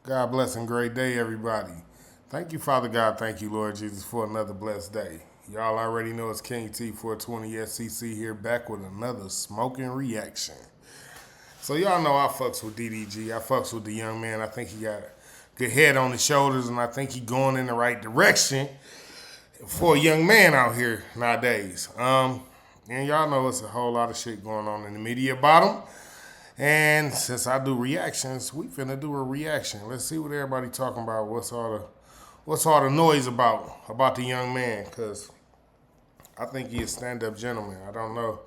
God bless and great day, everybody. Thank you, Father God. Thank you, Lord Jesus, for another blessed day. Y'all already know it's KingT420SCC here, back with another smoking reaction. So y'all know I fucks with DDG. I fucks with the young man. I think he got a good head on his shoulders, and I think he going in the right direction for a young man out here nowadays. And y'all know it's a whole lot of shit going on in the media about him. And since I do reactions, we finna do a reaction. Let's see what everybody talking about. What's all the noise about the young man? Cause I think he a stand-up gentleman. I don't know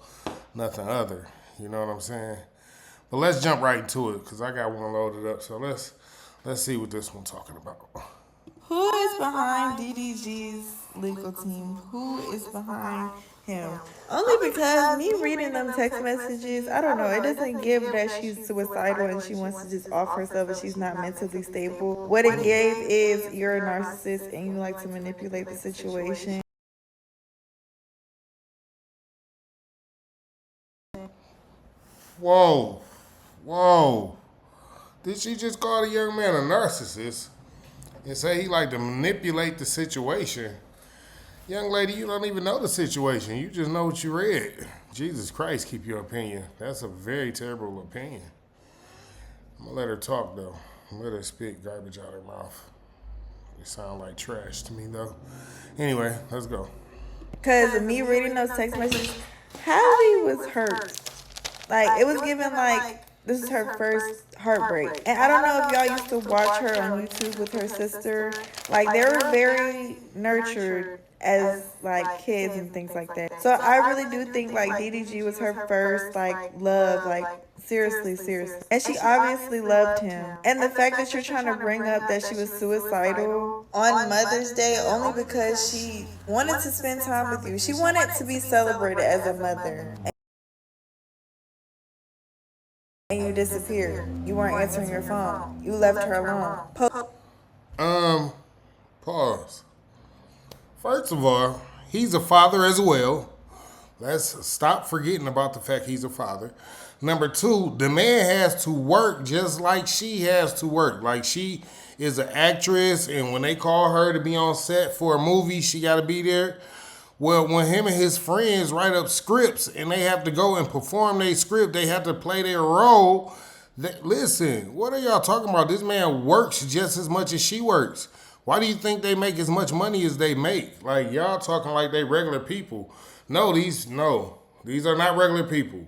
nothing other. You know what I'm saying? But let's jump right into it, cause I got one loaded up. So let's see what this one talking about. Who is behind DDG's legal team? Who is behind him? Only because me reading them text messages, I don't know, it doesn't give that she's suicidal and she wants to just off herself and she's not mentally stable. What it gave is you're a narcissist and you like to manipulate the situation. Whoa, whoa. Did she just call the young man a narcissist and say he like to manipulate the situation? Young lady, you don't even know the situation. You just know what you read. Jesus Christ, keep your opinion. That's a very terrible opinion. I'm gonna let her talk though. I'm gonna let her spit garbage out her mouth. It sound like trash to me though. Anyway, let's go. Because me reading those text messages, Halle was hurt. Like, it was given like this is her first heartbreak. And I don't know if y'all used to watch her on YouTube with her sister. Like, they were very nurtured as like kids and things like that. So I really do think like DDG was her first like love, like seriously. And she obviously loved him. And the fact that you're trying to bring up that she was suicidal on Mother's Day only because she wanted to spend time with you. She wanted to be celebrated as a mother. And you disappeared. You weren't answering your phone. You left her alone. Pause. First of all, he's a father as well. Let's stop forgetting about the fact he's a father. Number two, the man has to work just like she has to work. Like, she is an actress, and when they call her to be on set for a movie, she got to be there. Well, when him and his friends write up scripts and they have to go and perform their script, they have to play their role. Listen, what are y'all talking about? This man works just as much as she works. Why do you think they make as much money as they make? Like, y'all talking like they regular people. No, these are not regular people.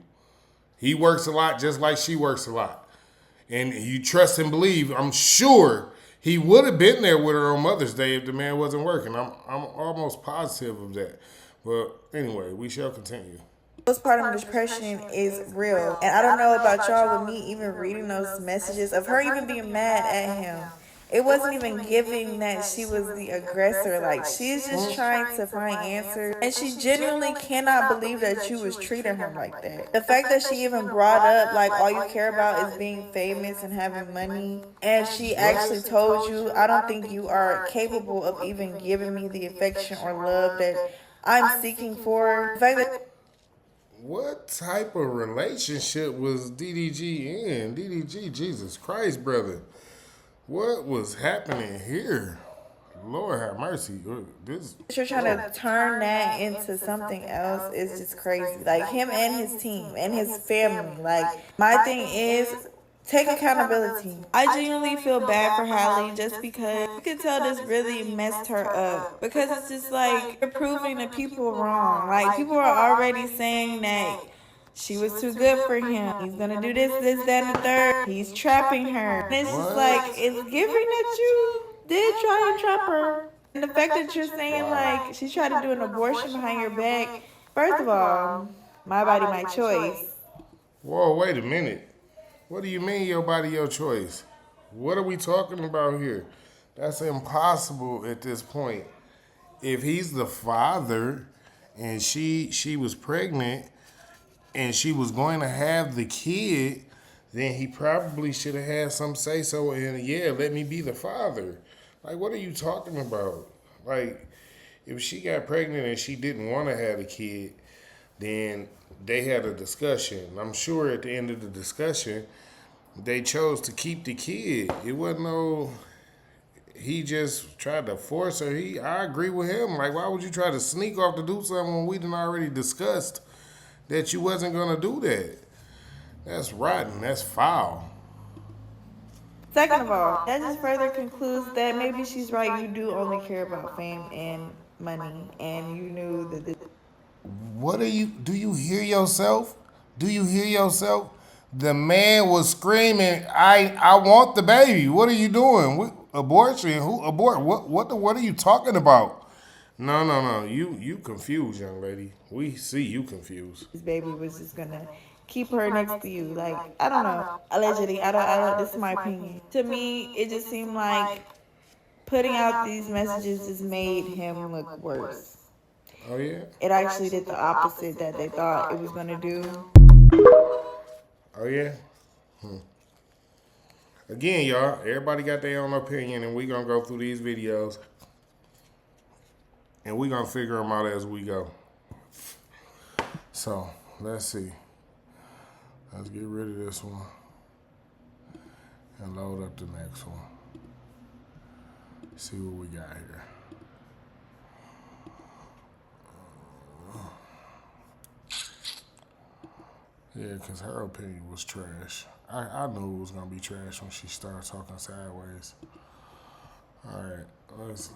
He works a lot just like she works a lot. And you trust and believe, I'm sure he would have been there with her on Mother's Day if the man wasn't working. I'm almost positive of that. But anyway, we shall continue. Postpartum depression is real. And I don't know about y'all, but me even reading those messages of her even being mad at him, it wasn't even giving that she was the aggressor. Like, she's just trying to find answers. And she genuinely cannot believe that you was treating her like that. The fact that she even brought up, like, all you care about is being famous and having money. And she actually told you, I don't think you are capable of even giving me the affection or love that I'm seeking for. The fact that What type of relationship was DDG in? DDG, Jesus Christ, brother. What was happening here? Lord have mercy. This. you're trying to turn that into something else is just crazy. Like, him and his team and his family. Like, my thing is, take accountability. I genuinely feel bad for Halle just because you can tell this really messed her up. Because it's just like you're proving the people wrong. Like, people are already saying that she was too good for him. He's gonna do this, that, and the third. He's trapping her. And it's just like, it's giving that you did try and trap her. And the fact that you're saying like she tried to do an abortion behind your back, first of all, my body, my choice. Whoa, wait a minute. What do you mean your body, your choice? What are we talking about here? That's impossible at this point. If he's the father and she was pregnant and she was going to have the kid, then he probably should have had some say so and yeah, let me be the father. Like, what are you talking about? Like, if she got pregnant and she didn't want to have a kid, then they had a discussion. I'm sure at the end of the discussion, they chose to keep the kid. It wasn't no. He just tried to force her. I agree with him. Like, why would you try to sneak off to do something when we done already discussed that you wasn't gonna do that? That's rotten. That's foul. Second of all, that just further concludes that maybe she's right. You do only care about fame and money, and you knew that this. What are you? Do you hear yourself? Do you hear yourself? The man was screaming, "I want the baby." What are you doing? What, abortion? Who abort? What are you talking about? No. You confused, young lady. We see you confused. This baby was just gonna keep her next to you. Like, I don't know. Allegedly, I don't. This is my opinion. To me, it just seemed like putting out these messages just made him look worse. Oh yeah. It actually did the opposite that they thought it was gonna do. Oh yeah. Again, y'all, everybody got their own opinion, and we gonna go through these videos, and we gonna figure them out as we go. So let's see. Let's get rid of this one and load up the next one. See what we got here. Yeah, because her opinion was trash. I knew it was going to be trash when she started talking sideways. All right, let's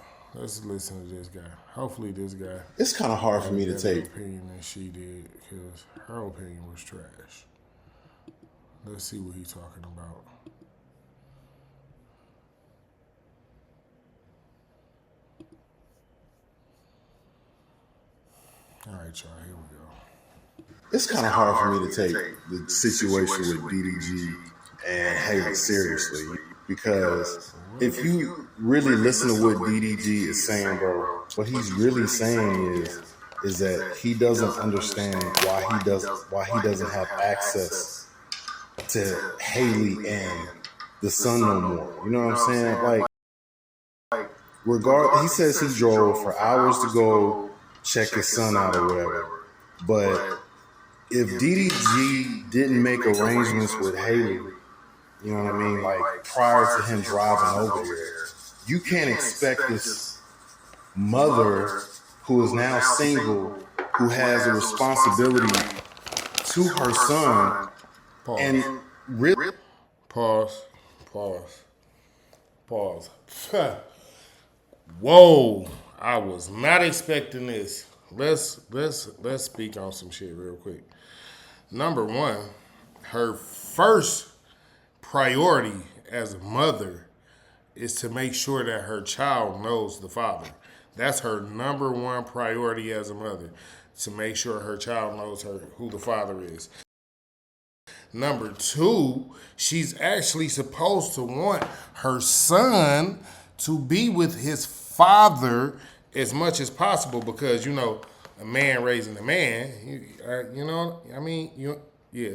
listen to this guy. Hopefully this guy... It's kind of hard for me to take. Opinion that she did, because her opinion was trash. Let's see what he's talking about. All right, y'all, here we go. It's kind of hard for me to take the situation with DDG and Halle seriously, because if you really listen to what DDG is saying, bro, what he's really saying is that he doesn't understand why he doesn't have access to Halle and the son no more. You know what I'm saying? Like, he says he drove for hours to go check his son out or whatever, but if DDG didn't make arrangements with Halle, you know what I mean, like prior to him driving over here, you can't expect this mother who is now single, who has a responsibility to her son, Pause. And really... Pause. Whoa, I was not expecting this. Let's speak on some shit real quick. Number one, her first priority as a mother is to make sure that her child knows the father. That's her number one priority as a mother, to make sure her child knows who the father is. Number two, she's actually supposed to want her son to be with his father as much as possible, because, you know, a man raising a man, you know, I mean, yeah.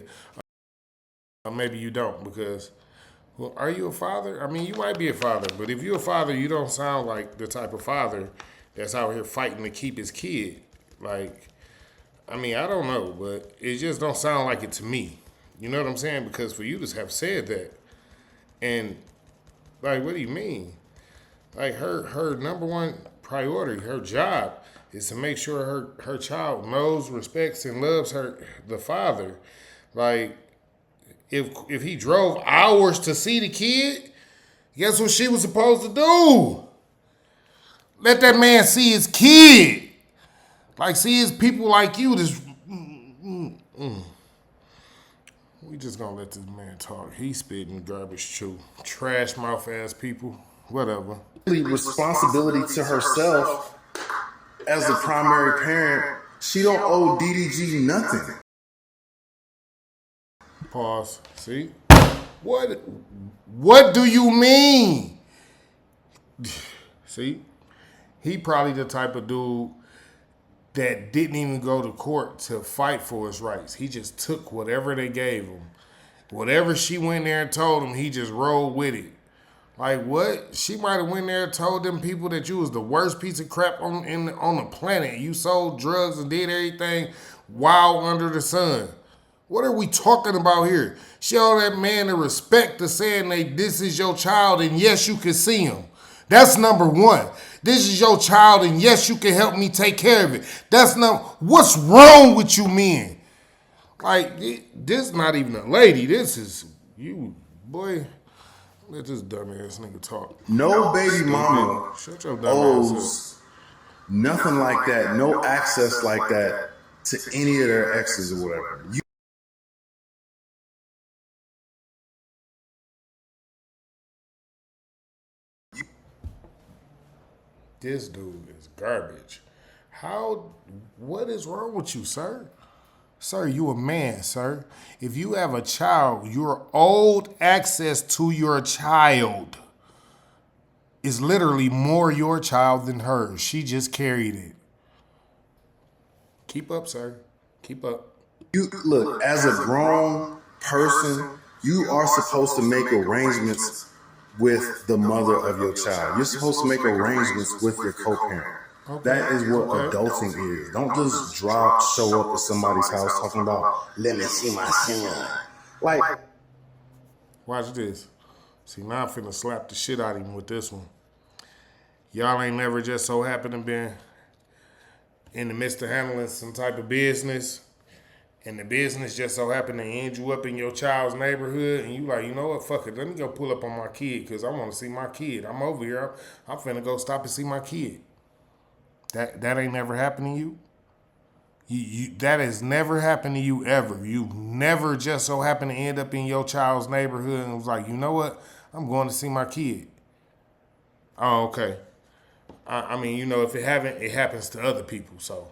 Maybe you don't, because, well, are you a father? I mean, you might be a father, but if you're a father, you don't sound like the type of father that's out here fighting to keep his kid. Like, I mean, I don't know, but it just don't sound like it to me. You know what I'm saying? Because for you to have said that, and, like, what do you mean? Like, her number one priority, her job, is to make sure her child knows, respects, and loves the father. Like, if he drove hours to see the kid, guess what she was supposed to do? Let that man see his kid. Like, see his people like you. We just gonna let this man talk. He's spitting garbage too. Trash mouth ass people. Whatever. Responsibility to herself as the primary parent. She don't owe DDG nothing. Pause. See? What do you mean? See? He probably the type of dude that didn't even go to court to fight for his rights. He just took whatever they gave him. Whatever she went there and told him, he just rolled with it. Like, what? She might have went there and told them people that you was the worst piece of crap on the planet. You sold drugs and did everything wild under the sun. What are we talking about here? Show that man the respect to saying that this is your child and yes, you can see him. That's number one. This is your child and yes, you can help me take care of it. What's wrong with you men? Like, this not even a lady. This is you, boy. Let this dumbass nigga talk. No baby mama Shut your dumb ass up. owes nothing like that, no access like that to any of their exes or whatever. This dude is garbage. What is wrong with you, sir? Sir, you a man, sir. If you have a child, you're owed access to your child. It's literally more your child than hers. She just carried it. Keep up, sir. Keep up. You look, as a grown person, you are supposed to make arrangements with the mother of your child. You're supposed to make arrangements with your co-parent. Okay. That is what adulting is. Don't just show up at somebody's house talking about, let me see my son. Like, Watch this. See, now I'm finna slap the shit out of him with this one. Y'all ain't never just so happened to been in the midst of handling some type of business, and the business just so happened to end you up in your child's neighborhood, and you like, you know what, fuck it, let me go pull up on my kid, because I want to see my kid. I'm over here. I'm finna go stop and see my kid. That ain't never happened to you? That has never happened to you ever. You never just so happened to end up in your child's neighborhood and was like, you know what, I'm going to see my kid. Oh, okay. I mean, you know, if it haven't, it happens to other people, so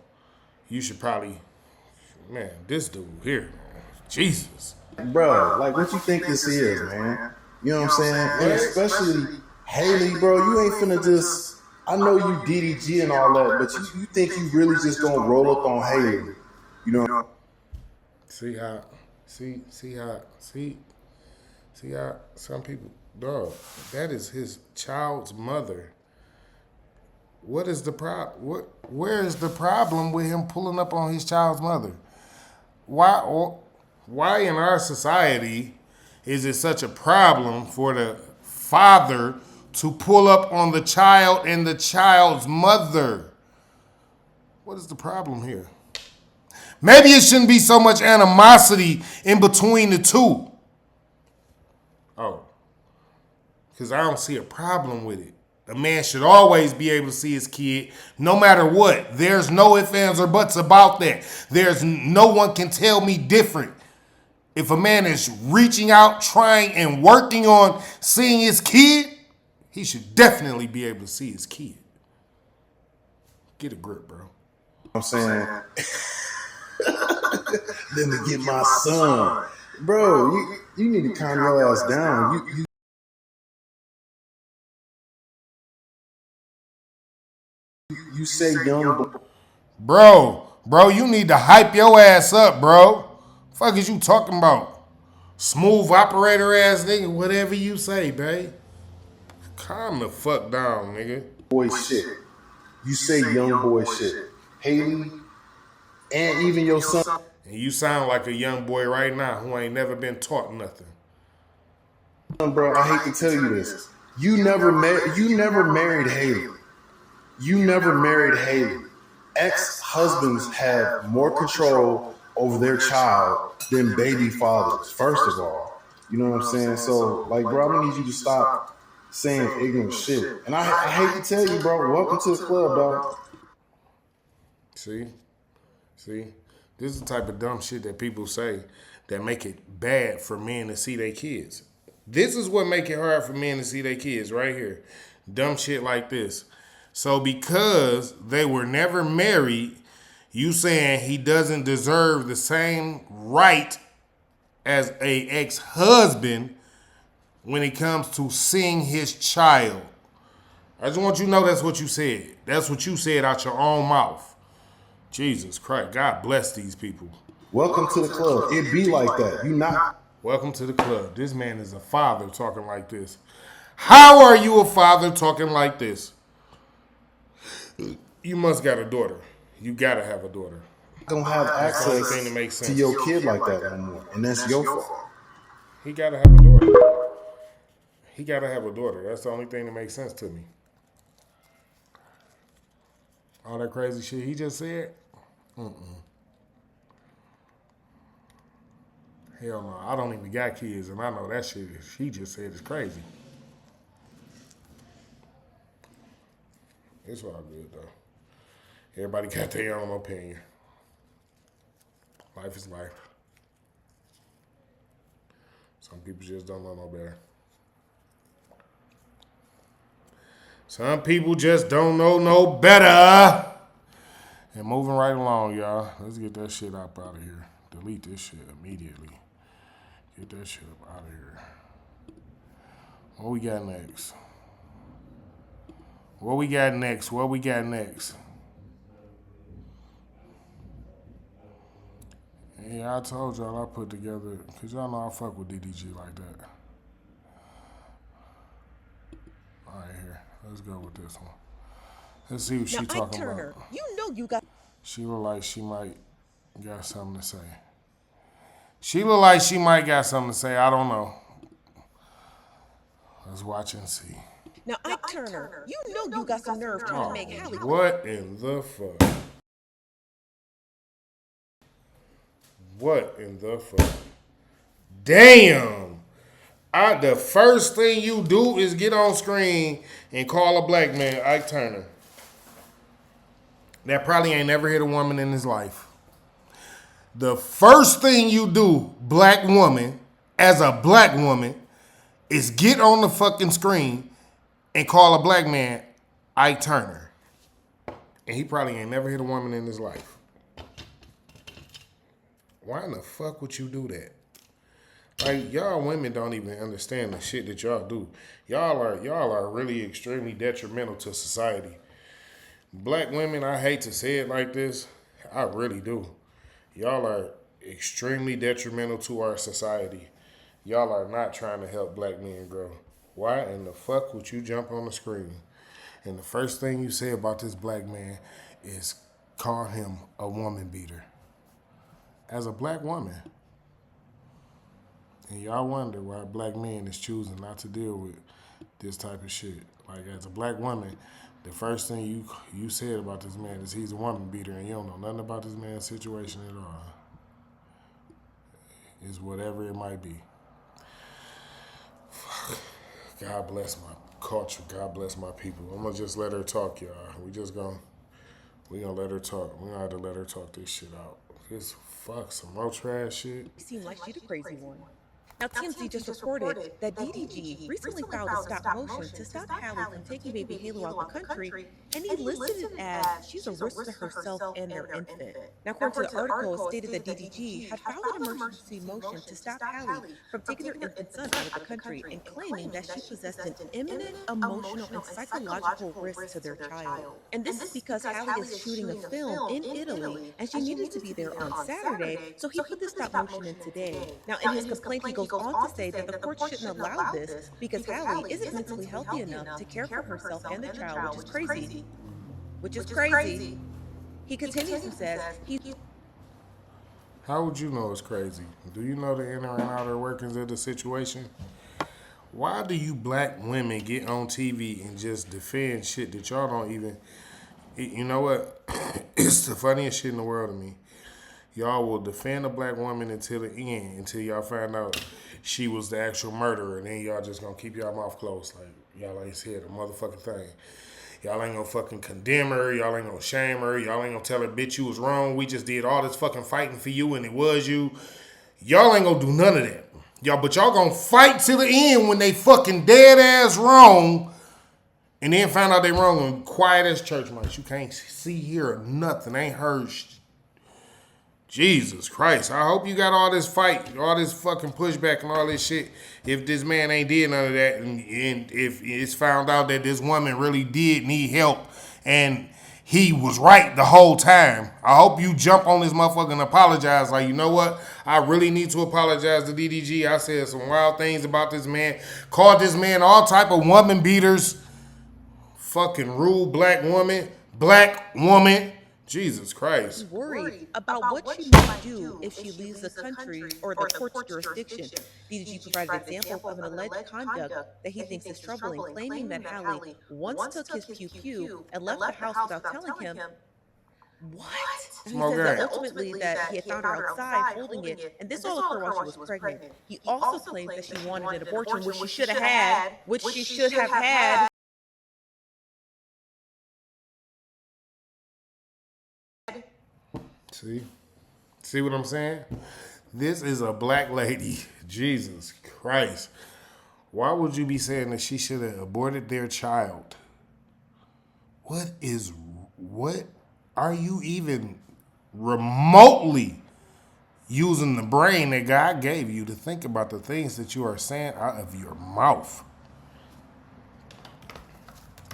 you should probably, man, this dude here, man, Jesus. bro, like what you think this is, man? You know what I'm saying? And especially Halle, bro, you ain't finna just, I know you DDG and all that, but you think you really just gonna roll up on Halle, you know? See how some people, dog, that is his child's mother. What is the problem? Where is the problem with him pulling up on his child's mother? Why in our society is it such a problem for the father to pull up on the child and the child's mother? What is the problem here? Maybe it shouldn't be so much animosity in between the two. Oh, because I don't see a problem with it. A man should always be able to see his kid, no matter what. There's no ifs, ands, or buts about that. There's no one can tell me different. If a man is reaching out, trying, and working on seeing his kid, he should definitely be able to see his kid. Get a grip, bro. I'm saying, let me get my son. Bro, you need to calm your ass down. You say young, Bro, you need to hype your ass up, bro. Fuck is you talking about? Smooth operator ass nigga, whatever you say, babe. Calm the fuck down, nigga. boy shit. You say young boy shit. Halle, and even your son. And you sound like a young boy right now who ain't never been taught nothing. Bro, I hate to tell you this. You never married Halle. You never married Halle. Ex-husbands have more control over their child than baby fathers, first of all. You know what I'm saying? So, like, bro, I'm gonna need you to stop saying ignorant shit. And I hate to tell you, bro, welcome to the club, dog. See? This is the type of dumb shit that people say that make it bad for men to see their kids. This is what make it hard for men to see their kids right here. Dumb shit like this. So because they were never married, you saying he doesn't deserve the same right as a ex-husband when it comes to seeing his child. I just want you to know that's what you said. That's what you said out your own mouth. Jesus Christ. God bless these people. Welcome to the club. It be like that. You not. Welcome to the club. This man is a father talking like this. How are you a father talking like this? You must got a daughter. You gotta have a daughter. don't have access thing that makes to sense. your kid like that no more, and that's your fault. He gotta have a daughter. He gotta have a daughter. That's the only thing that makes sense to me. All that crazy shit he just said. Hell no, I don't even got kids, and I know that shit he just said is crazy. It's all good though. Everybody got their own opinion. Life is life. Some people just don't know no better. Some people just don't know no better. And moving right along, y'all. Let's get that shit up out of here. Delete this shit immediately. Get that shit up out of here. What we got next? What we got next? What we got next? Yeah, I told y'all I put together, because y'all know I fuck with DDG like that. All right, here. Let's go with this one. Let's see what she talking Turner, about. you know you got. She look like she might got something to say. She look like she might got something to say. I don't know. Let's watch and see. Now, Ike Turner, you know you got some nerve trying to make Halle. What in the fuck? What in the fuck? Damn! The first thing you do is get on screen and call a black man Ike Turner. That probably ain't never hit a woman in his life. The first thing you do, black woman, as a black woman, is get on the fucking screen and call a black man Ike Turner. And he probably ain't never hit a woman in his life. Why in the fuck would you do that? Like, y'all women don't even understand the shit that y'all do. Y'all are really extremely detrimental to society. Black women, I hate to say it like this, I really do. Y'all are extremely detrimental to our society. Y'all are not trying to help black men grow. Why in the fuck would you jump on the screen and the first thing you say about this black man is call him a woman beater? As a black woman. And y'all wonder why black men is choosing not to deal with this type of shit. Like, as a black woman, the first thing you said about this man is he's a woman beater, and you don't know nothing about this man's situation at all. It's whatever it might be. Fuck. God bless my culture. God bless my people. I'm gonna just let her talk, y'all. We gonna let her talk. We gonna have to let her talk this shit out. This some more trash shit. Seem like she the crazy one. Now, TMZ just reported that DDG recently filed a stop motion to stop Halle from taking baby Halo out the country, and he listed it as she's a risk to herself and their infant. Now, according to the article, it stated that DDG had filed an emergency motion to stop Halle from taking their infant son out of the country and claiming that she possessed an imminent emotional and psychological risk to their child. And this is because Halle is shooting a film in Italy, and she needed to be there on Saturday, so he put the stop motion in today. Now, in his complaint, he goes on to say that the court shouldn't allow this because Halle isn't mentally healthy enough to care for herself and the child, which is crazy. He continues and says How would you know it's crazy? Do you know the inner and outer workings of the situation? Why do you black women get on TV and just defend shit that y'all don't even... You know what? It's the funniest shit in the world to me. Y'all will defend a black woman until the end, until y'all find out she was the actual murderer, and then y'all just gonna keep y'all mouth closed. Like, y'all ain't said a motherfucking thing. Y'all ain't gonna fucking condemn her. Y'all ain't gonna shame her. Y'all ain't gonna tell her, bitch, you was wrong. We just did all this fucking fighting for you, and it was you. Y'all ain't gonna do none of that. But y'all gonna fight till the end when they fucking dead ass wrong, and then find out they wrong and quiet as church mice. You can't see, hear, nothing. Ain't heard Jesus Christ. I hope you got all this fight, all this fucking pushback and all this shit. If this man ain't did none of that, and if it's found out that this woman really did need help and he was right the whole time, I hope you jump on this motherfucker and apologize. Like, you know what? I really need to apologize to DDG. I said some wild things about this man. Called this man all type of woman beaters. Fucking rude black woman. Jesus Christ. Worried about what she might do if she leaves the country or the court's jurisdiction. DDG provided examples of an alleged conduct that he thinks is troubling, claiming that Halle once took his pew pew and left the house without telling him what? And he says that ultimately that he had found her outside holding it, and this all occurred while she was pregnant. He also claimed that she wanted an abortion, which she should have had, See what I'm saying? This is a black lady. Jesus Christ. Why would you be saying that she should have aborted their child? What are you even remotely using the brain that God gave you to think about the things that you are saying out of your mouth?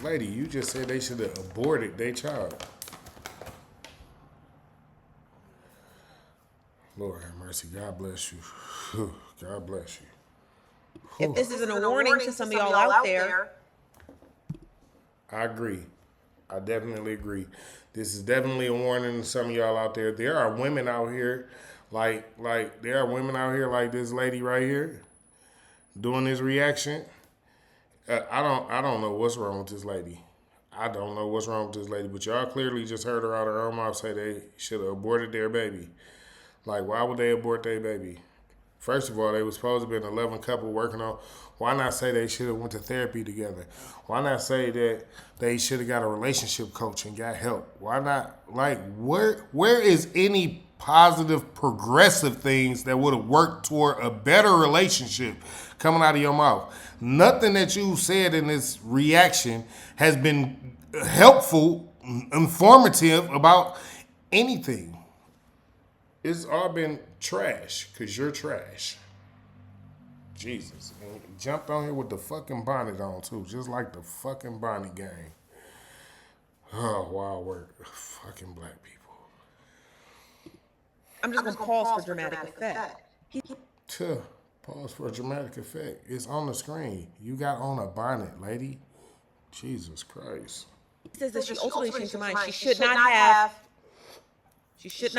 Lady, you just said they should have aborted their child. Lord have mercy. God bless you. God bless you. If this isn't a warning to some of y'all out there. I agree. I definitely agree. This is definitely a warning to some of y'all out there. There are women out here like this lady right here doing this reaction. I don't know what's wrong with this lady. I don't know what's wrong with this lady, but y'all clearly just heard her out of her own mouth say they should have aborted their baby. Like, why would they abort their baby? First of all, they were supposed to be an 11 couple working on. Why not say they should have went to therapy together? Why not say that they should have got a relationship coach and got help? Why not? Like, where is any positive, progressive things that would have worked toward a better relationship coming out of your mouth? Nothing that you said in this reaction has been helpful, informative about anything. It's all been trash, because you're trash. Jesus. And jumped on here with the fucking bonnet on, too. Just like the fucking bonnet gang. Oh, wild work. Fucking black people. I'm just going to pause for dramatic effect. Pause for a dramatic effect. It's on the screen. You got on a bonnet, lady. Jesus Christ. He says that she ultimately changed her mind. She should not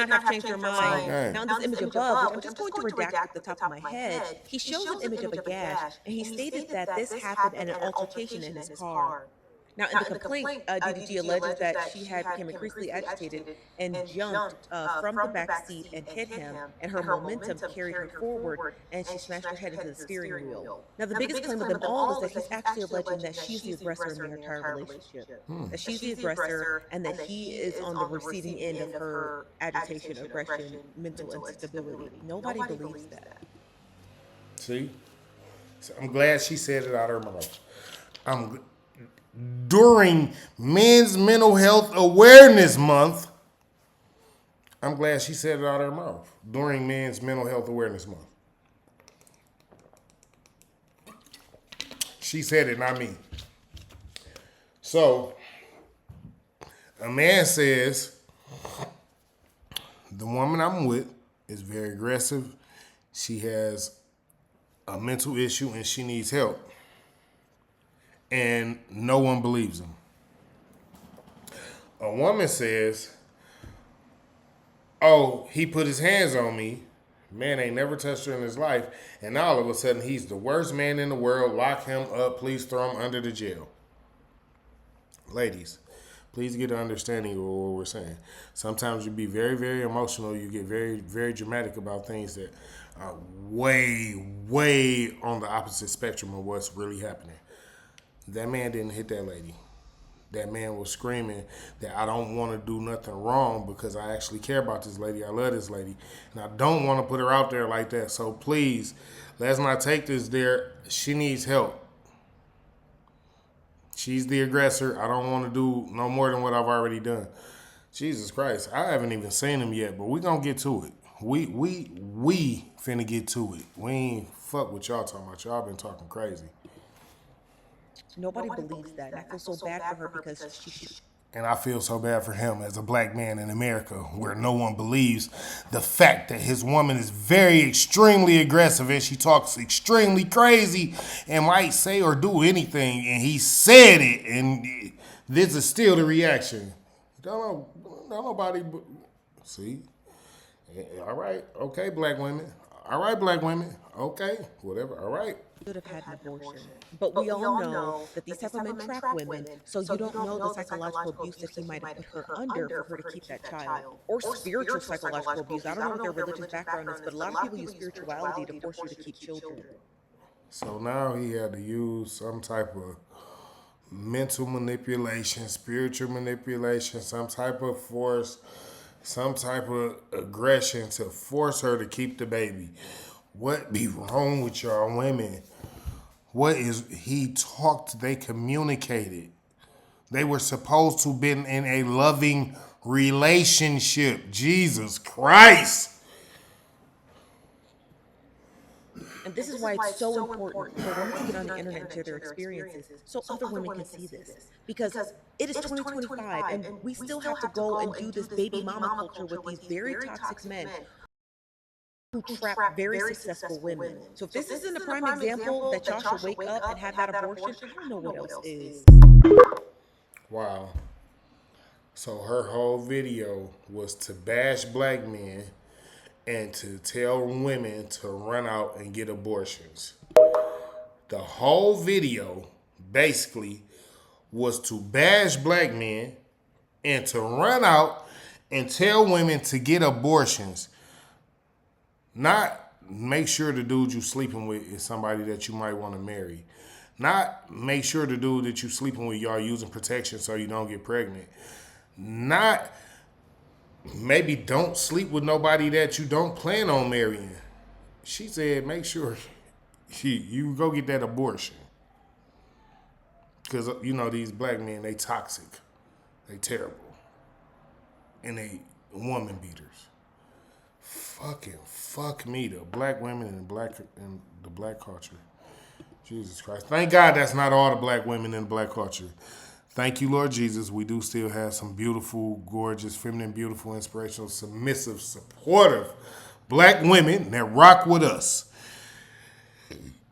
have changed her mind. Okay. Now, in this image above, which I'm just going to redact at the top of my head, he shows an image of a gash, and he stated that this happened at an altercation in his car. Now, in the complaint, DDG alleges that she had become increasingly agitated and jumped from the back seat and hit him, and her momentum carried her forward, and she smashed her head into the steering wheel. Now, the biggest claim of them all is that he's actually alleging that she's the aggressor in their entire relationship. That she's the aggressor, and that he is on the receiving end of her agitation, aggression, mental instability. Nobody believes that. See? So I'm glad she said it out of her mouth. During Men's Mental Health Awareness Month, I'm glad she said it out of her mouth. During Men's Mental Health Awareness Month. She said it, not me. So, a man says, the woman I'm with is very aggressive. She has a mental issue and she needs help. And no one believes him. A woman says, oh, he put his hands on me. Man ain't never touched her in his life. And all of a sudden, he's the worst man in the world. Lock him up. Please throw him under the jail. Ladies, please get an understanding of what we're saying. Sometimes you be very, very emotional. You get very, very dramatic about things that are way, way on the opposite spectrum of what's really happening. That man didn't hit that lady. That man was screaming that I don't want to do nothing wrong because I actually care about this lady. I love this lady. And I don't want to put her out there like that. So please, let's not take this there. She needs help. She's the aggressor. I don't want to do no more than what I've already done. Jesus Christ. I haven't even seen him yet, but we going to get to it. We finna get to it. We ain't fuck what y'all talking about. Y'all been talking crazy. Nobody believes that. And I feel so bad for her because she. And I feel so bad for him as a black man in America where no one believes the fact that his woman is very extremely aggressive and she talks extremely crazy and might say or do anything. And he said it. And this is still the reaction. Don't Don't nobody. See? All right. Okay, black women. All right, black women. Okay, whatever. All right. Should have had an abortion. But we all know that these type of men trap women, so you don't know the psychological abuse that he might have put her under for her to keep that child. Or spiritual psychological abuse. I don't know what their religious background is, but a lot of people use spirituality to force you to keep children. So now he had to use some type of mental manipulation, spiritual manipulation, some type of force, some type of aggression to force her to keep the baby. What be wrong with y'all women? What is he talked? They communicated. They were supposed to be in a loving relationship. Jesus Christ. And this is why it's so important for women to get on the internet and share their experiences so other women can see this. Because it is 2025 and we still have to go and do this baby mama culture with these very toxic men who trap very successful women. So if this isn't a prime example that y'all should wake up and have that abortion, I don't know what else is. Wow. So her whole video was to bash black men and to tell women to run out and get abortions. The whole video basically was to bash black men and to run out and tell women to get abortions. Not make sure the dude you sleeping with is somebody that you might want to marry. Not make sure the dude that you sleeping with y'all using protection so you don't get pregnant. Not maybe don't sleep with nobody that you don't plan on marrying. She said make sure you go get that abortion. Because, you know, these black men, they toxic. They terrible. And they woman beaters. Fuck me, the black women and the black culture. Jesus Christ. Thank God that's not all the black women in the black culture. Thank you, Lord Jesus. We do still have some beautiful, gorgeous, feminine, beautiful, inspirational, submissive, supportive black women that rock with us.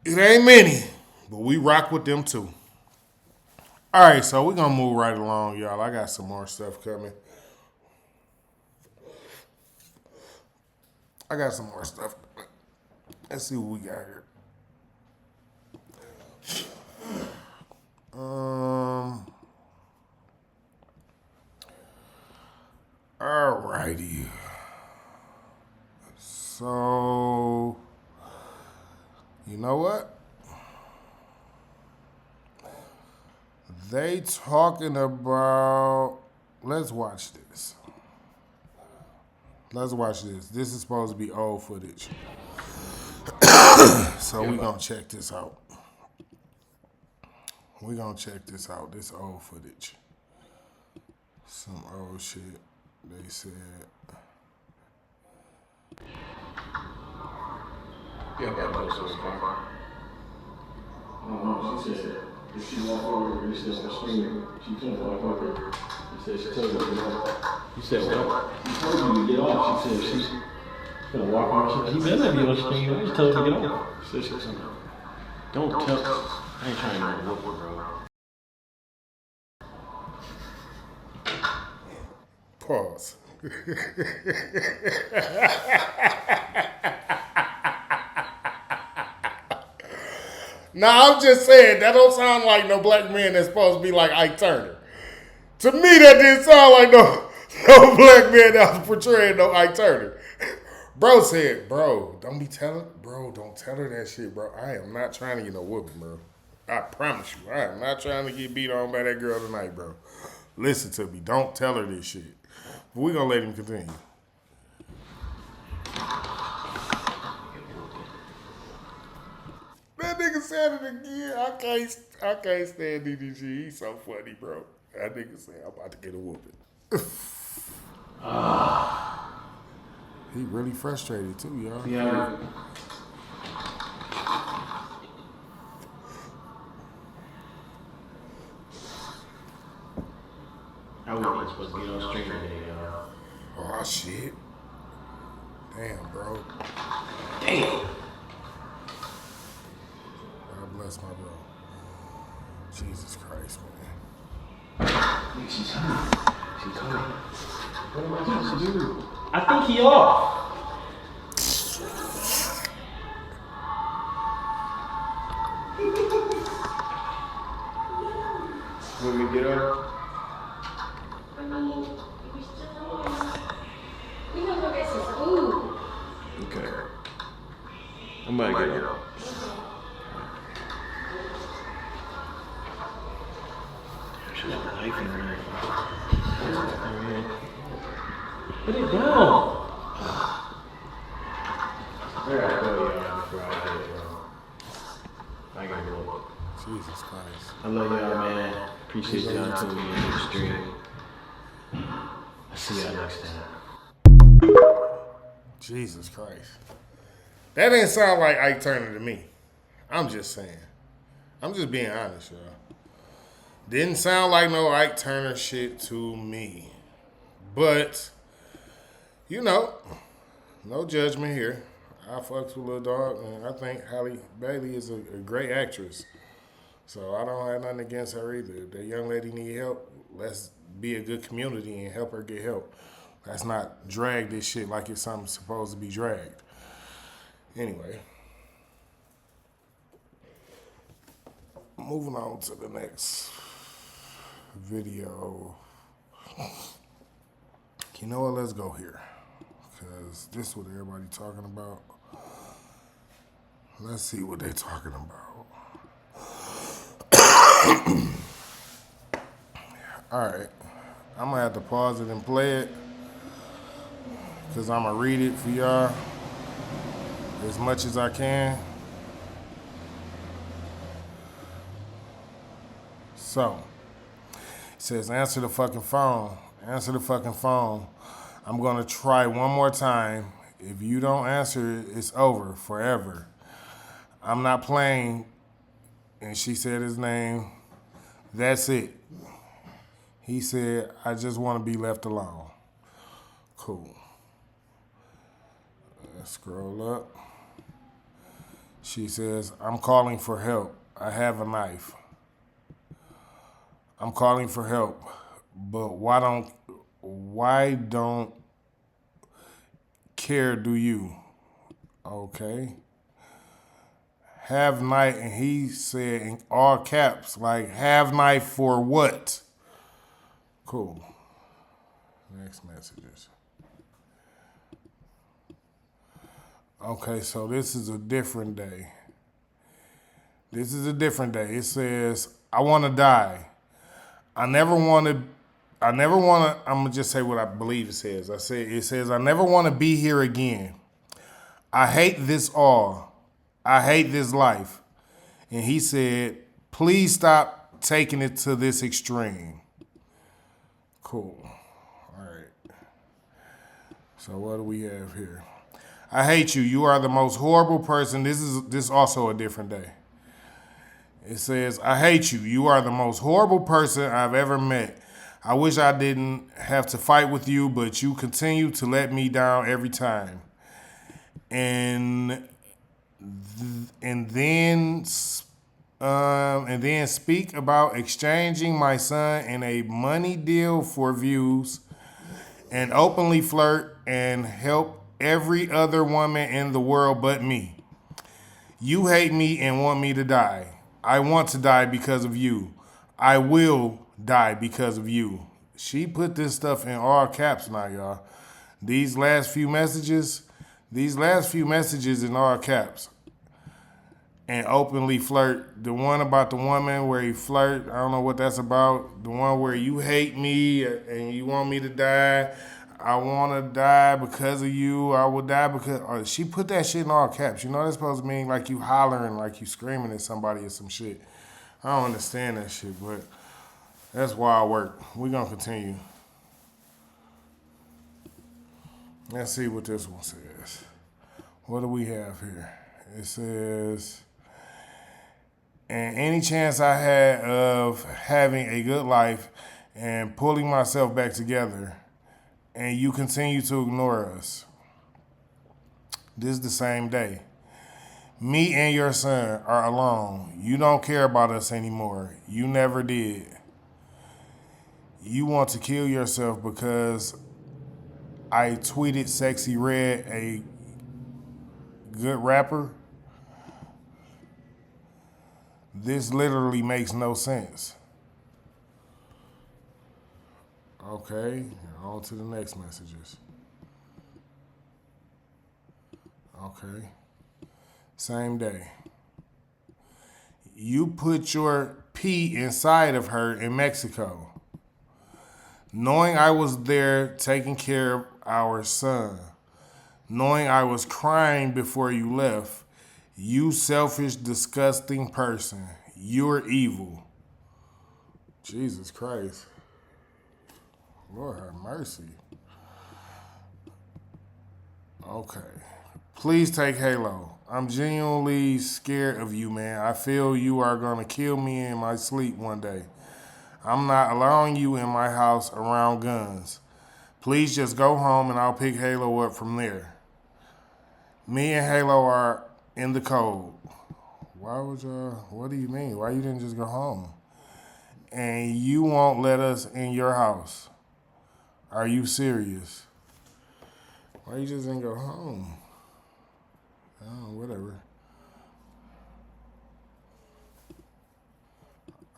It ain't many, but we rock with them too. All right, so we're going to move right along, y'all. I got some more stuff coming. Let's see what we got here. Alrighty. So, you know what? They talking about, let's watch this. This is supposed to be old footage. So we're going to check this out. This old footage. Some old shit. They said. Yeah, that goes so far. She said, if she walk over, you said, screaming. She couldn't walk over. She said, she told her to get off. You said, what? She told you to get off. She said, she's gonna walk over. She better not be on the screen. I just told her to get off. She said, don't tell. I ain't trying to know what, bro. Pause. Now I'm just saying that don't sound like no black man that's supposed to be like Ike Turner. To me, that didn't sound like no black man that was portraying no Ike Turner. Bro said, don't tell her that shit, bro. I am not trying to get no whooping, bro. I promise you, I am not trying to get beat on by that girl tonight, bro. Listen to me. Don't tell her this shit. But we're going to let him continue. That nigga said it again. I can't stand DDG. He's so funny, bro. That nigga said, I'm about to get a whooping. He really frustrated too, y'all. Yeah. I wasn't supposed to be on stream today, y'all. Oh, shit. Damn, bro. Damn. God bless my bro. Jesus Christ, man. She's coming. What am I supposed to do? I think he off. Want me to get up? I mean, if you're still on, we gonna go get some food. Okay. I'm about to get up. She's got a knife in her hand. Put it down. I gotta go, y'all, before I get it, bro. I gotta go. Jesus Christ. I love y'all, man. Appreciate y'all tuning in to the stream. I'll see y'all next time. Jesus Christ. That didn't sound like Ike Turner to me. I'm just saying. I'm just being honest, y'all. Didn't sound like no Ike Turner shit to me. But, you know, no judgment here. I fucks with Lil Dog, and I think Halle Bailey is a great actress. So I don't have nothing against her either. If that young lady need help, let's be a good community and help her get help. Let's not drag this shit like it's something supposed to be dragged. Anyway. Moving on to the next video. You know what? Let's go here. Because this is what everybody talking about. Let's see what they talking about. Alright. I'm going to have to pause it and play it. Because I'm going to read it for y'all as much as I can. So, it says, answer the fucking phone. Answer the fucking phone. I'm going to try one more time. If you don't answer, it's over forever. I'm not playing. And she said his name. That's it. He said, I just want to be left alone. Cool. Let's scroll up. She says, I'm calling for help. I have a knife. I'm calling for help. But why don't care do you? Okay. Have knife, and he said in all caps, like, have knife for what? Cool. Next messages. Okay, so this is a different day. This is a different day. It says, I want to die. I'm gonna just say what I believe it says. It says, I never want to be here again. I hate this all. I hate this life. And he said, please stop taking it to this extreme. Cool. All right. So what do we have here? I hate you. You are the most horrible person. This is also a different day. It says, I hate you. You are the most horrible person I've ever met. I wish I didn't have to fight with you, but you continue to let me down every time. And then speak about exchanging my son in a money deal for views, and openly flirt and help every other woman in the world but me. You hate me and want me to die. I want to die because of you. I will die because of you. She put this stuff in all caps now, y'all. These last few messages in all caps. And openly flirt. The one about the woman where he flirt, I don't know what that's about. The one where you hate me and you want me to die. I want to die because of you. I will die because... she put that shit in all caps. You know that's supposed to mean like you hollering, like you screaming at somebody or some shit. I don't understand that shit, but that's wild work. We're going to continue. Let's see what this one says. What do we have here? It says... And any chance I had of having a good life and pulling myself back together, and you continue to ignore us. This is the same day. Me and your son are alone. You don't care about us anymore. You never did. You want to kill yourself because I tweeted Sexy Red a good rapper. This literally makes no sense. Okay, on to the next messages. Okay. Same day. You put your pee inside of her in Mexico, knowing I was there taking care of our son, knowing I was crying before you left. You selfish, disgusting person. You're evil. Jesus Christ. Lord have mercy. Okay. Please take Halo. I'm genuinely scared of you, man. I feel you are going to kill me in my sleep one day. I'm not allowing you in my house around guns. Please just go home and I'll pick Halo up from there. Me and Halo are in the code. Why would y'all, what do you mean? Why you didn't just go home? And you won't let us in your house. Are you serious? Why you just didn't go home? Oh, whatever.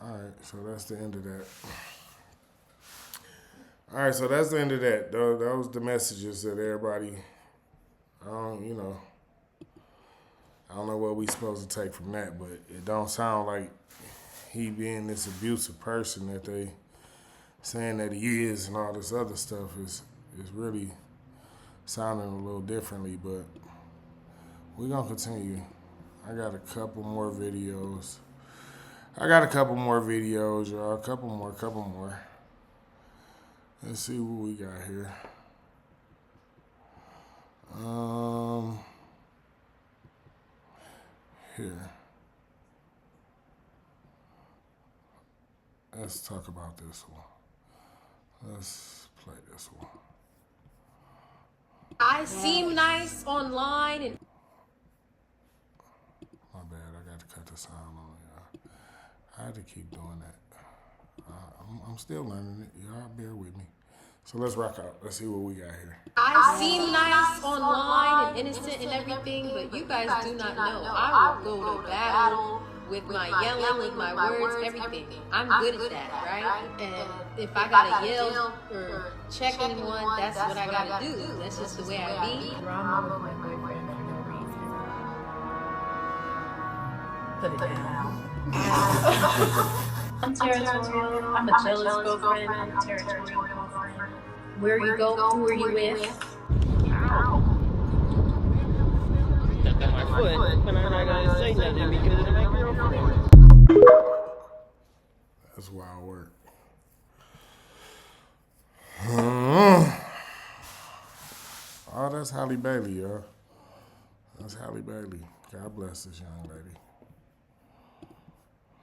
All right, so that's the end of that. All right, so that's the end of that. Those the messages that everybody, I don't know what we supposed to take from that, but it don't sound like he being this abusive person that they saying that he is, and all this other stuff is really sounding a little differently, but we're going to continue. I got a couple more videos. Y'all. A couple more. Let's see what we got here. Here. Let's talk about this one. Let's play this one. I seem nice online and My bad, I got to cut the sound on y'all. I had to keep doing that. I'm still learning it. Y'all bear with me. So let's rock out. Let's see what we got here. I seem nice online and innocent and everything, but you guys do not know. I will go to battle with my yelling, with my words, everything. I'm good at that, right? And if I gotta yell or check anyone, that's what I gotta do. That's just the way I be. Drama with my boyfriend for no reason. Put it down. I'm territorial. I'm a jealous girlfriend. I'm a territorial girlfriend. Where you go, who are you with? Stepped on my foot, but I'm not gonna say nothing because it's my girlfriend. That's wild work. Oh, that's Halle Bailey, y'all. That's Halle Bailey. God bless this young lady.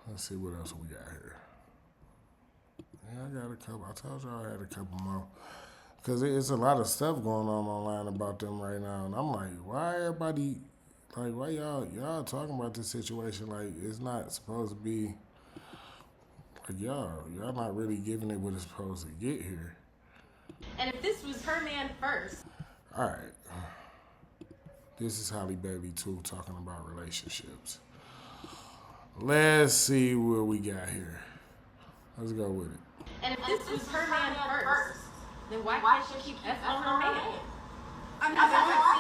Let's see what else we got here. Yeah, I got a couple. I told y'all I had a couple more. Because it's a lot of stuff going on online about them right now. And I'm like, why everybody, like, why y'all talking about this situation like it's not supposed to be, like, y'all not really giving it what it's supposed to get here. And if this was her man first. All right. This is Halle Bailey, too, talking about relationships. Let's see what we got here. Let's go with it. And if this was her man first, then why can't she keep F on her man? I'm not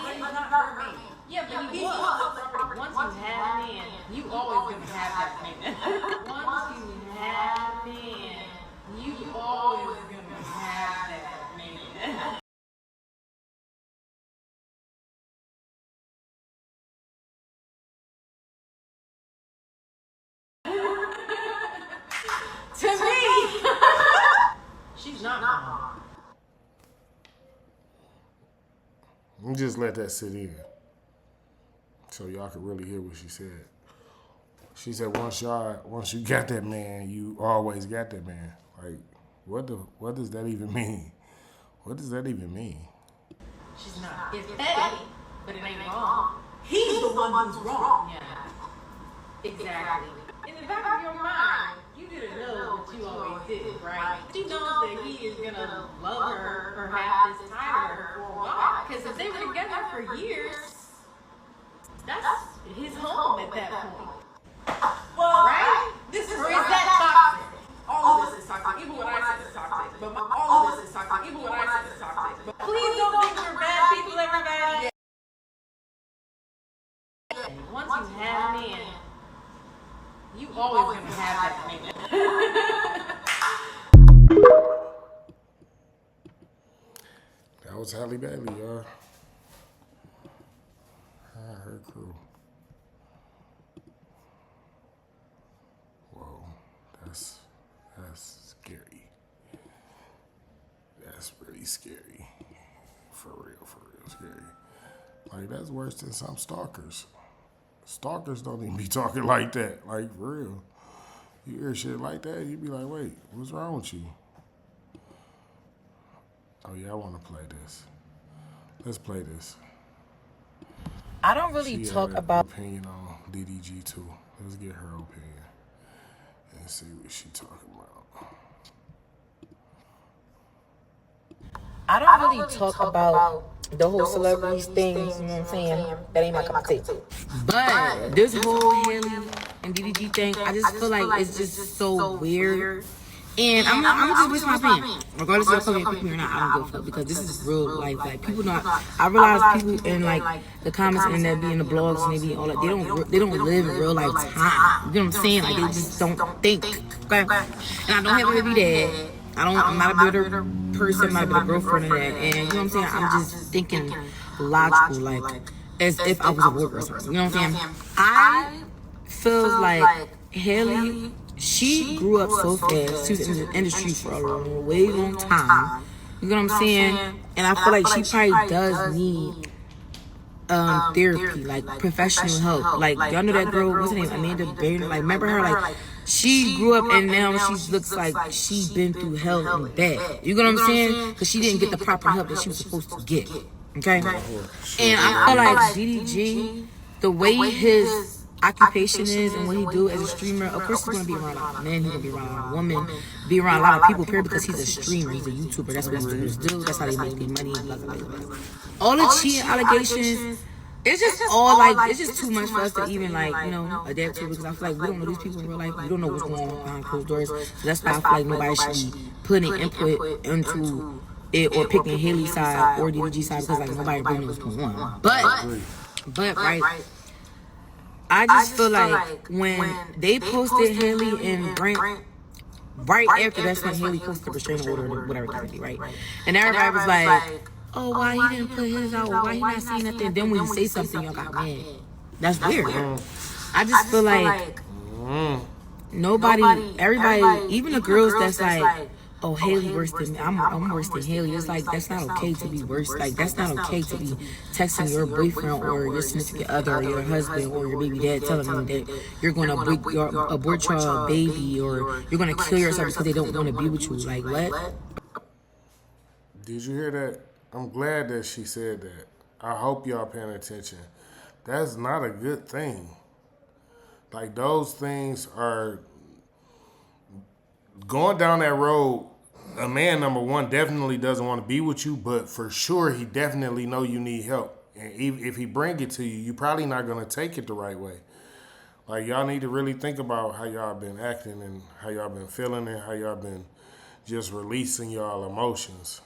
saying it's not her man. Yeah, but he was. Once you have a man, you always gonna have that man. Once you have a man, you always gonna have that man. To me, she's not wrong. Let me just let that sit in so y'all can really hear what she said. She said once you got that man, you always got that man. Like, what does that even mean? What does that even mean? She's not. It's petty, but it ain't wrong. He's the one who's wrong. Yeah. Exactly. In the back of your mind, you didn't know what you always did, right? She knows that he is gonna love her or have this time with her if they were together for years, that's his home at that point. Well, right? This is that toxic. All of this is toxic. Even what I said is toxic. But all of this is toxic. Even what I said is toxic. But please don't think we're bad people, everybody. Once you have a man, you always gonna have that man. That was Halle Bailey, y'all. Her crew. Whoa, that's scary. That's pretty scary. For real scary. Like, that's worse than some stalkers. Stalkers don't even be talking like that. Like, for real. You hear shit like that, you be like, wait, what's wrong with you? Oh, yeah, I want to play this. Let's play this. I don't really talk about opinion on DDG too. Let's get her opinion and see what she talking about. I don't really talk about the whole celebrities things, you know what I'm saying? That ain't my cup of tea. But this whole Halle and DDG thing, I just feel like it's just so weird. And I'm just voice my opinion. Regardless of if y'all pick me or not, I don't give a fuck, because this is real life. Like, people not, I realize people in like the comments and that be in the blogs and they be all that, they don't live in real life time. You know what I'm saying? Like, they just don't think. Okay? And I don't have a baby dad. I'm not a bitter person, I'm not a bitter girlfriend of that. And you know what I'm saying? I'm just thinking logical, like as if I was a worker or something. You know what I'm saying? I feel like Halle, she grew up so fast. She was in the industry for a way long time. You know what I'm saying? And I feel like she probably does need therapy, like professional help. Like, y'all know that girl, what's her name? Amanda Bader. Like, remember her? Like, she grew up and now she looks like she's been through hell and bad. You know what I'm saying? Because she didn't get the proper help that she was supposed to get. Okay? And I feel like DDG, the way his occupation is and what he do as a streamer, of course he's gonna be around a lot of men, he's gonna be around a lot of women, be around a lot of people, period, because he's a streamer, he's a YouTuber, that's what YouTubers do, that's how they make their money, blah, blah, blah, blah. All the cheating allegations, it's just all like, it's just too much for us to even like, you know, adapt to, because I feel like we don't know these people in real life, we don't know what's going on behind closed doors, so that's why I feel like nobody should be putting input into it or picking Hailey's side or DDG's side, because like nobody really knows what's going on. But right, I just feel like when they posted Halle and Brent, right after that's when Halle posted the restraining order or whatever it can be, right? And everybody was like, oh, why he didn't put his out? Why he not saying nothing? Then when you say something, y'all got mad. That's weird. I just feel like nobody, everybody, even the girls that's like, oh, Halle worse than me, I'm worse than Halle. It's like, that's not okay to be worse. Like, that's not okay to be texting your boyfriend or your significant other or your husband or your baby dad telling them that you're going to abort your baby or you're going to kill yourself because they don't want to be with you. Like, what? Did you hear that? I'm glad that she said that. I hope y'all paying attention. That's not a good thing. Like, those things are going down that road. A man, number one, definitely doesn't want to be with you, but for sure he definitely know you need help. And if he bring it to you, you're probably not going to take it the right way. Like, y'all need to really think about how y'all been acting and how y'all been feeling and how y'all been just releasing y'all emotions.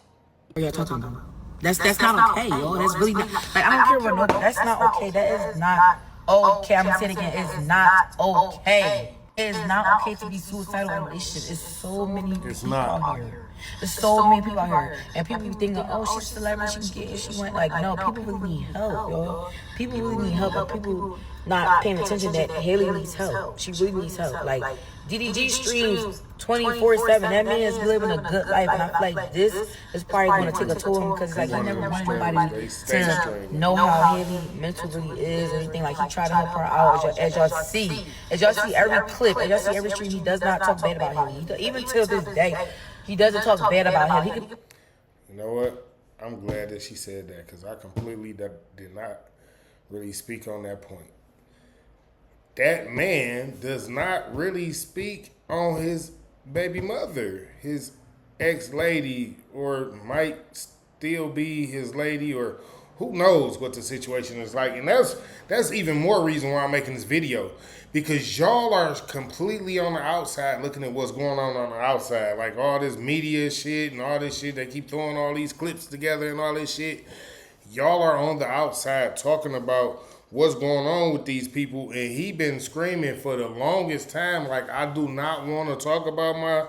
What are y'all talking about? That's not okay, yo. That's really not, like, I don't care what nobody, that's not okay. That is not okay. I'm gonna say it again. It's not okay. It's not okay to be suicidal in a relationship. It's so many people out here. There's so many people out here. And people be thinking, oh, she's a celebrity, she can get it, she went. Like, no, people really need help, yo. People really need help, but people not paying attention that Halle needs help. She really needs help. Like, DDG streams 24/7. That man is living a good life. And I feel like this is probably going to take a toll on him, because it's like he never wanted nobody to know how Halle mental really is or anything. Like, he tried to help her out, as y'all see. As y'all see every clip, as y'all see every stream, he does not talk bad about Halle. Even till this day, he doesn't talk bad about Halle. You know what? I'm glad that she said that, because I completely did not really speak on that point. That man does not really speak on his baby mother, his ex-lady, or might still be his lady, or Who knows what the situation is like? And that's even more reason why I'm making this video. Because y'all are completely on the outside looking at what's going on the outside. Like all this media shit and all this shit. They keep throwing all these clips together and all this shit. Y'all are on the outside talking about what's going on with these people. And he been screaming for the longest time, like, I do not want to talk about my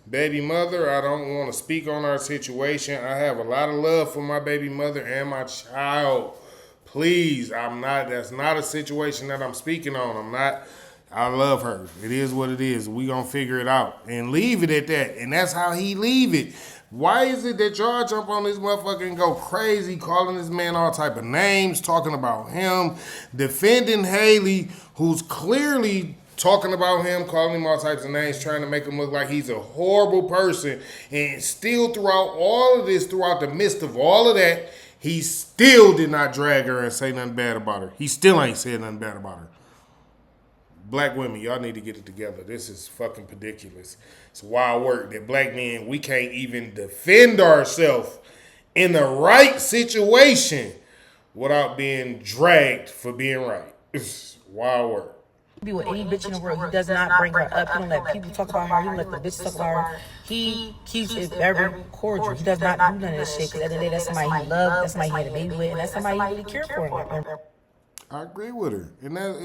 baby mother. I don't want to speak on our situation. I have a lot of love for my baby mother and my child. Please, that's not a situation that I'm speaking on. I love her. It is what it is. We gonna figure it out and leave it at that. And that's how he leave it. Why is it that y'all jump on this motherfucker and go crazy, calling this man all type of names, talking about him, defending Halle, who's clearly talking about him, calling him all types of names, trying to make him look like he's a horrible person, and still throughout all of this, throughout the midst of all of that, he still did not drag her and say nothing bad about her. He still ain't said nothing bad about her. Black women, y'all need to get it together. This is fucking ridiculous. It's wild work that black men, we can't even defend ourselves in the right situation without being dragged for being right. It's wild work. Be with any bitch in the world. He does not bring her up. He don't let people talk about her. He don't let the bitch talk about her. He keeps it very cordial. He does not do none of this shit. Because at the end of the day, that's somebody he loves. That's somebody he had a baby with. And that's somebody he really cared for. I agree with her. And that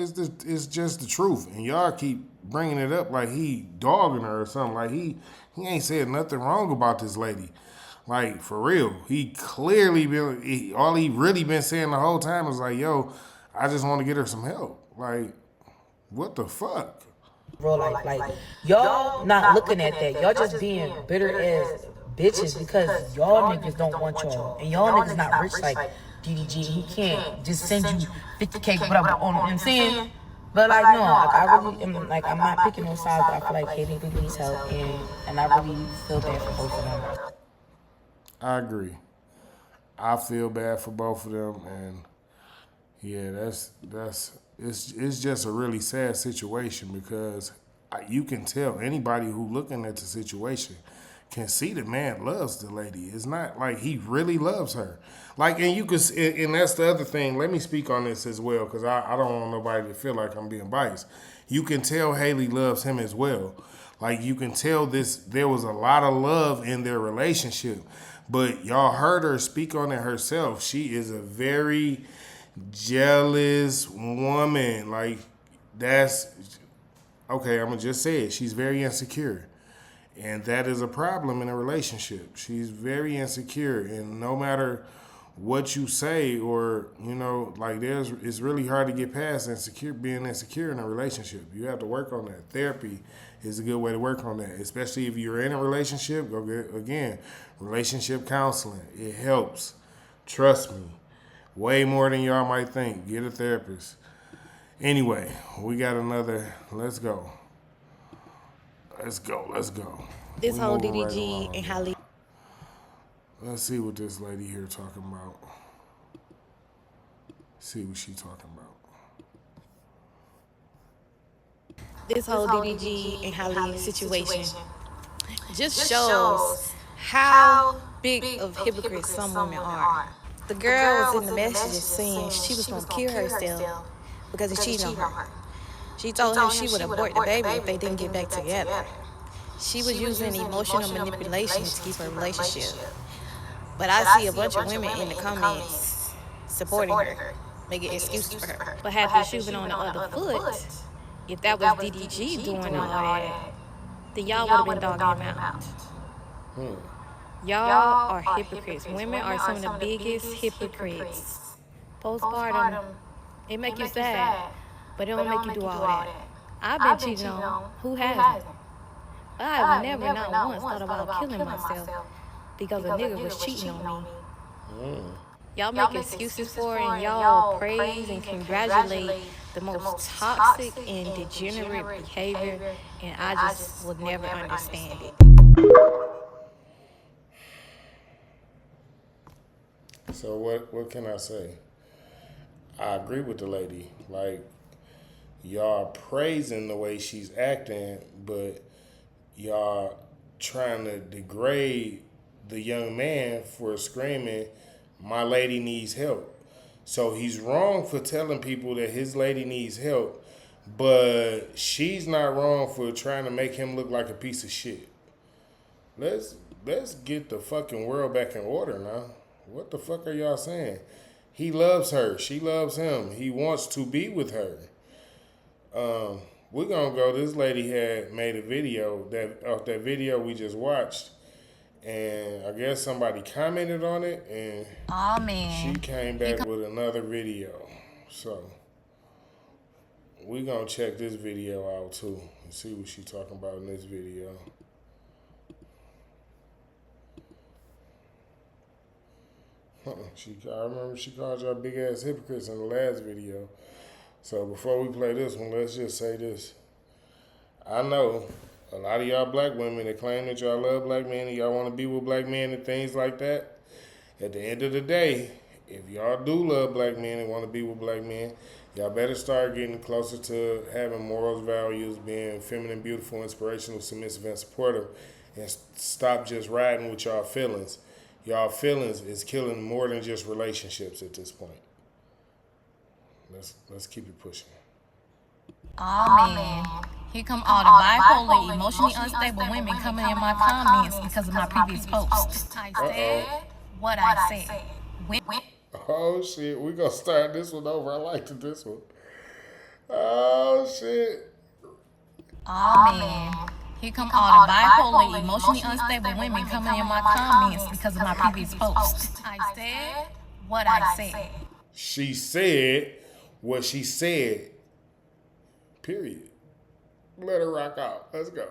is just the truth. And y'all keep bringing it up like he dogging her or something. Like he ain't said nothing wrong about this lady. Like, for real. He clearly all he really been saying the whole time is like, yo, I just want to get her some help. Like, what the fuck? Real life, like, y'all not looking at that. Y'all just being bitter as bitches because y'all niggas don't want y'all. And y'all niggas not rich like DDG. He can't just send you 50K, whatever, on, you know what I'm saying? But like, no, like, I really am, like, I'm not picking no sides, but I feel like Halle really needs help, and I really feel bad for both of them. I agree. I feel bad for both of them, and yeah, it's just a really sad situation because you can tell anybody who looking at the situation can see the man loves the lady. It's not like he really loves her. Like, and you could, and that's the other thing. Let me speak on this as well because I don't want nobody to feel like I'm being biased. You can tell Halle loves him as well. Like, you can tell there was a lot of love in their relationship. But y'all heard her speak on it herself. She is a very jealous woman. Like, that's, okay, I'm going to just say it. She's very insecure. And that is a problem in a relationship. She's very insecure. And no matter what you say or, you know, like it's really hard to get past being insecure in a relationship. You have to work on that. Therapy is a good way to work on that, especially if you're in a relationship. Go get, again, relationship counseling. It helps. Trust me. Way more than y'all might think. Get a therapist. Anyway, we got another. Let's go. Let's go. This whole DDG and Halle. Let's see what this lady here talking about. See what she talking about. This whole DDG and Halle situation just shows how big of hypocrites some women are. The girl was in the messages saying she was going to kill herself because he cheated on her. She told him she would abort the baby if they didn't get back together. She was using emotional manipulation to keep her relationship. But I see a bunch of women in the comments supporting her, making excuses for her. But had the shoe been on the other foot, if that was DDG doing all that, then y'all would have been dogging him out. Y'all are hypocrites. Women are some of the biggest hypocrites. Postpartum, it make you sad, but it don't make you do all that. I've been cheating on. Who hasn't? I've never, not once, thought about killing myself because a nigga was cheating on me. Y'all make excuses for it, and y'all praise and congratulate the most toxic and degenerate behavior, and I just will never understand it. So what can I say? I agree with the lady. Like, y'all praising the way she's acting, but y'all trying to degrade the young man for screaming, my lady needs help. So he's wrong for telling people that his lady needs help, but she's not wrong for trying to make him look like a piece of shit. Let's get the fucking world back in order now. What the fuck are y'all saying? He loves her. She loves him. He wants to be with her. We're gonna go. This lady had made a video that video we just watched, and I guess somebody commented on it, and she came back with another video. So we're gonna check this video out too and see what she's talking about in this video. I remember she called y'all big ass hypocrites in the last video. So before we play this one, let's just say this. I know a lot of y'all black women that claim that y'all love black men and y'all want to be with black men and things like that. At the end of the day, if y'all do love black men and want to be with black men, y'all better start getting closer to having morals, values, being feminine, beautiful, inspirational, submissive, and supportive, and stop just riding with y'all feelings. Y'all feelings is killing more than just relationships at this point. Let's keep it pushing. Oh man, here come all the bipolar, emotionally unstable women coming in my comments because of my previous post. I said what I said. Oh shit, we gonna start this one over. I liked this one. Oh shit. Oh man, here come all the bipolar, emotionally unstable women coming in my comments because of my previous post. I said what I said. She said what she said. Period. Let her rock out. Let's go.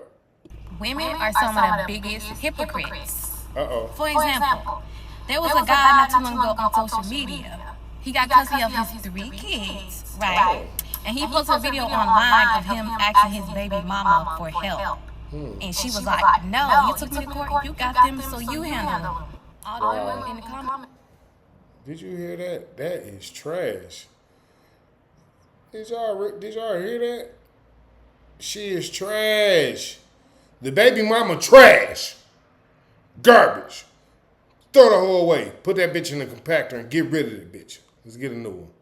Women are some of the biggest hypocrites. Uh-oh. For example, there was a guy not too long ago on social media. He got custody of his 3 kids, right? And he posted a video online of him asking his baby mama for help. And she was like, no, you took me to court, you got them, so you handle them. All the women in the comments. Did you hear that? That is trash. Did y'all hear that? She is trash. The baby mama trash. Garbage. Throw the whole away. Put that bitch in the compactor and get rid of the bitch. Let's get a new one.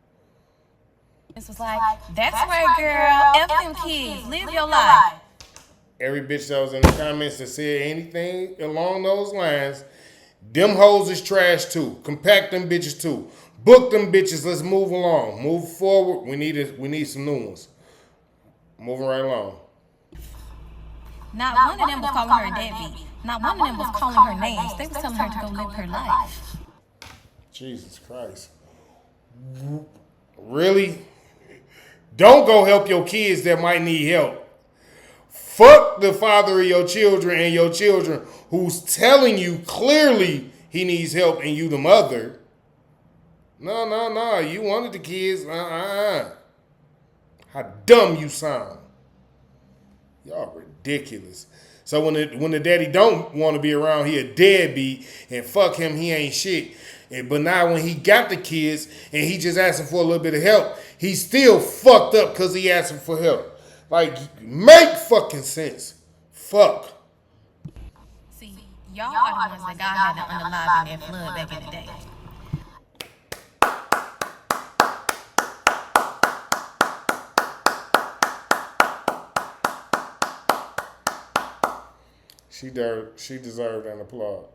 This was like, that's right, girl. F them kids. Live your life. Every bitch that was in the comments that said anything along those lines, them hoes is trash too. Compact them bitches too. Book them bitches. Let's move along. Move forward. We need some new ones. Moving right along. Not one of them was calling her a deadbeat. Not one of them was calling her names. They was telling her to go live her life. Jesus Christ. Really? Don't go help your kids that might need help. Fuck the father of your children and your children who's telling you clearly he needs help and you the mother. No. You wanted the kids. How dumb you sound. Y'all ridiculous. So when the daddy don't want to be around, he a deadbeat, and fuck him, he ain't shit. But now when he got the kids and he just asking for a little bit of help, he's still fucked up because he asking for help. Like, make fucking sense. Fuck. See, y'all are the ones that God had to unalive in that flood back in the day. She deserved an applaud.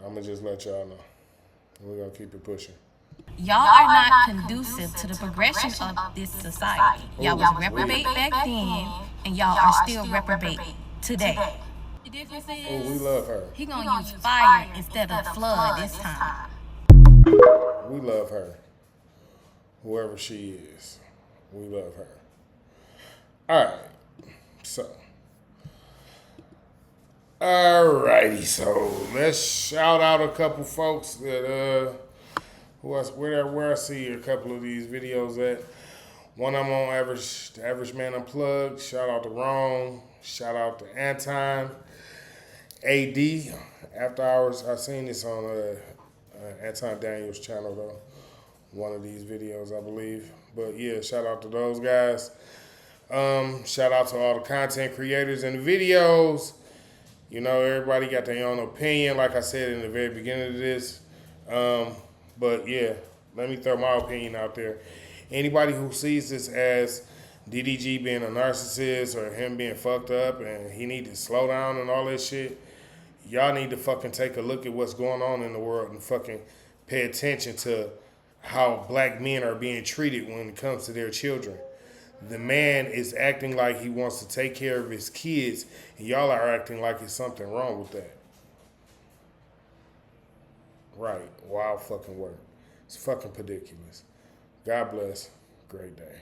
I'm going to just let y'all know. We're going to keep it pushing. Y'all are not conducive to the progression of this society. Y'all was reprobate back then, and y'all are still reprobate today. The difference is, we love her. He gonna use fire instead of flood this time. We love her. Whoever she is, we love her. All right. So. Alrighty, so let's shout out a couple folks that where I see a couple of these videos at. One I'm on Average Man Unplugged. Shout out to Rome. Shout out to Anton. AD. After Hours. I seen this on Anton Daniels' channel though. One of these videos, I believe. But yeah, shout out to those guys. Shout out to all the content creators and the videos. You know, everybody got their own opinion, like I said in the very beginning of this. But yeah, let me throw my opinion out there. Anybody who sees this as DDG being a narcissist or him being fucked up and he need to slow down and all that shit, y'all need to fucking take a look at what's going on in the world and fucking pay attention to how black men are being treated when it comes to their children. The man is acting like he wants to take care of his kids, and y'all are acting like there's something wrong with that. Right. Wild fucking work. It's fucking ridiculous. God bless. Great day.